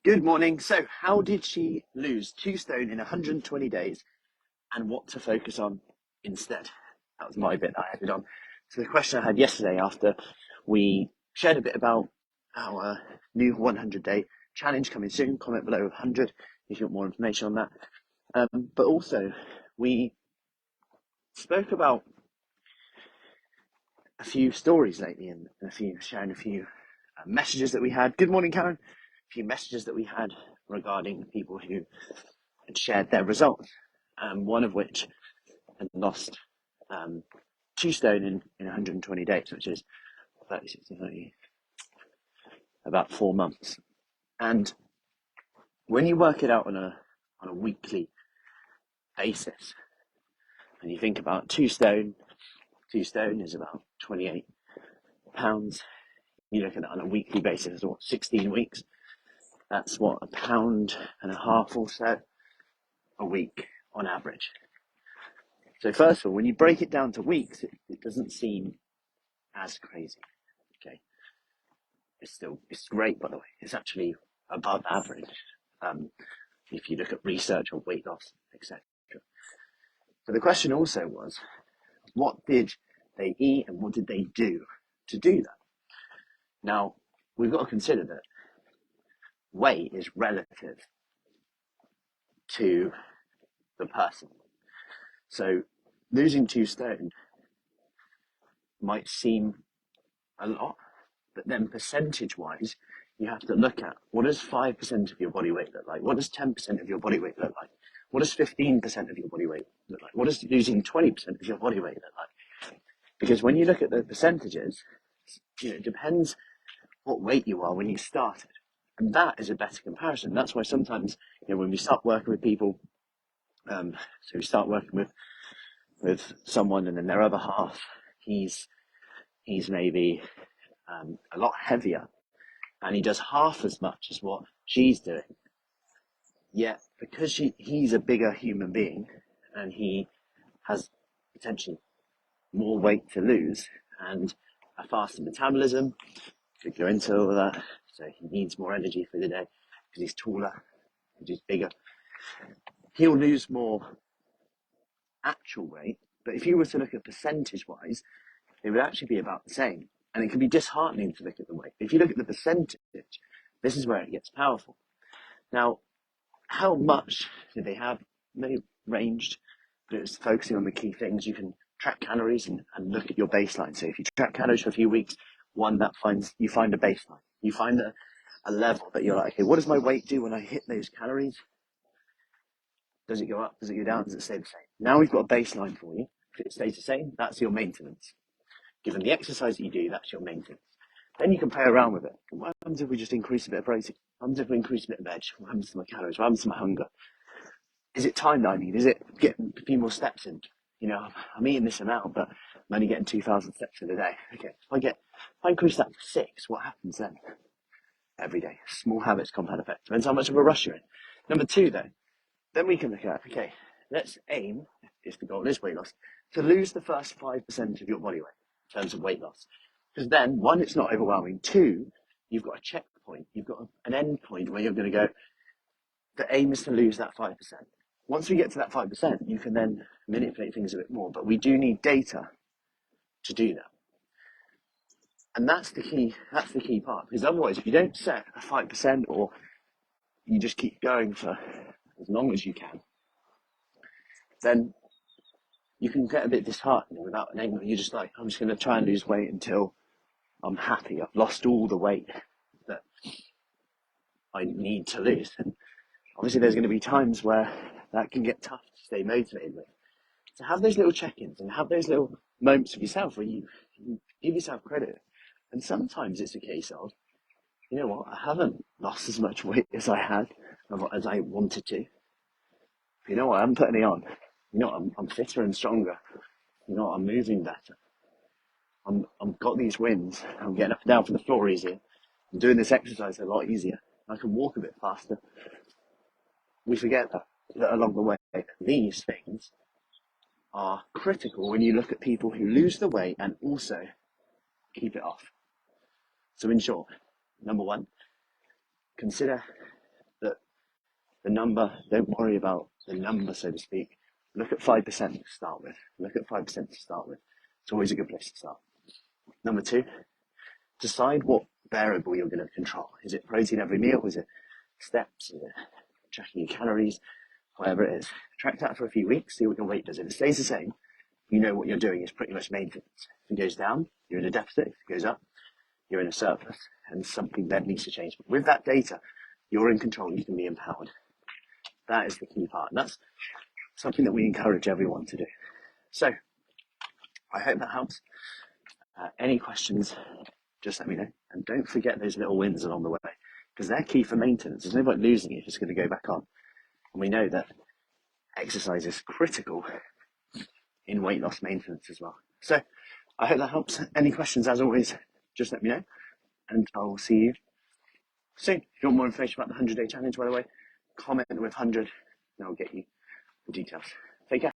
Good morning. So, how did she lose 2 stone in 120 days and what to focus on instead? That was my bit that I added on. So, the question I had yesterday after we shared a bit about our new 100-day challenge coming soon, comment below 100 if you want more information on that. But also, we spoke about a few stories lately and sharing a few messages that we had. Good morning, Karen. A few messages that we had regarding people who had shared their results, one of which had lost 2 stone in 120 days, which is 36 to 30, about 4 months. And when you work it out on a weekly basis, and you think about 2 stone is about 28 pounds. You look at it on a weekly basis, what, 16 weeks? That's what, £1.50 or so a week on average. So first of all, when you break it down to weeks, it doesn't seem as crazy. Okay, it's great, by the way. It's actually above average if you look at research on weight loss, etc. So the question also was, what did they eat and what did they do to do that? Now, we've got to consider that weight is relative to the person. So losing 2 stone might seem a lot, but then percentage-wise, you have to look at what does 5% of your body weight look like? What does 10% of your body weight look like? What does 15% of your body weight look like? What does losing 20% of your body weight look like? Because when you look at the percentages, it depends what weight you are when you started. And that is a better comparison. That's why sometimes, when we start working with people, so we start working with someone and then their other half, he's maybe a lot heavier and he does half as much as what she's doing. Yet, because he's a bigger human being and he has potentially more weight to lose and a faster metabolism, could go into all of that, so he needs more energy for the day because he's taller, because he's bigger. He'll lose more actual weight, but if you were to look at percentage-wise, it would actually be about the same. And it can be disheartening to look at the weight. If you look at the percentage, this is where it gets powerful. Now, how much did they have? They ranged, but it was focusing on the key things. You can track calories and look at your baseline. So if you track calories for a few weeks, you find a baseline. You find a level that you're like, okay, what does my weight do when I hit those calories? Does it go up? Does it go down? Does it stay the same? Now we've got a baseline for you. If it stays the same, that's your maintenance. Given the exercise that you do, that's your maintenance. Then you can play around with it. What happens if we just increase a bit of protein? What happens if we increase a bit of veg? What happens to my calories? What happens to my hunger? Is it time that I need? Is it getting a few more steps in? I'm eating this amount, but I'm only getting 2,000 steps in a day. Okay, if I increase that to 6, what happens then? Every day, small habits, compound effect. Depends how much of a rush you're in. Number 2, though, then we can look at, okay, let's aim, if the goal is weight loss, to lose the first 5% of your body weight in terms of weight loss. Because then, 1, it's not overwhelming. 2, you've got a checkpoint. You've got an end point where you're going to go, the aim is to lose that 5%. Once we get to that 5%, you can then manipulate things a bit more. But we do need data to do that. And that's the key part. Because otherwise, if you don't set a 5% or you just keep going for as long as you can, then you can get a bit disheartened without an aim. You're just like, I'm just going to try and lose weight until I'm happy. I've lost all the weight that I need to lose. And obviously, there's going to be times where that can get tough to stay motivated with. So have those little check-ins and have those little moments of yourself where you give yourself credit. And sometimes it's a case of, you know what, I haven't lost as much weight as I had, as I wanted to. You know what, I'm putting it on. You know what, I'm fitter and stronger. You know what, I'm moving better. I've got these wins. I'm getting up and down from the floor easier. I'm doing this exercise a lot easier. I can walk a bit faster. We forget that along the way, these things are critical when you look at people who lose the weight and also keep it off. So in short, number 1, consider The number, don't worry about the number, so to speak. Look at 5% to start with. Look at 5% to start with. It's always a good place to start. Number two, decide what variable you're going to control. Is it protein every meal? Is it steps? Is it tracking your calories? Whatever it is. Track that for a few weeks, see what your weight does. If it stays the same, you know what you're doing is pretty much maintenance. If it goes down, you're in a deficit. If it goes up, you're in a surplus, and something then needs to change. But with that data, you're in control. You can be empowered. That is the key part. And that's something that we encourage everyone to do. So I hope that helps. Any questions, just let me know. And don't forget those little wins along the way, because they're key for maintenance. There's no point losing it if it's going to go back on. And we know that exercise is critical in weight loss maintenance as well. So I hope that helps. Any questions, as always, just let me know. And I'll see you soon. If you want more information about the 100-day challenge, by the way, comment with 100 and I'll get you the details. Take care.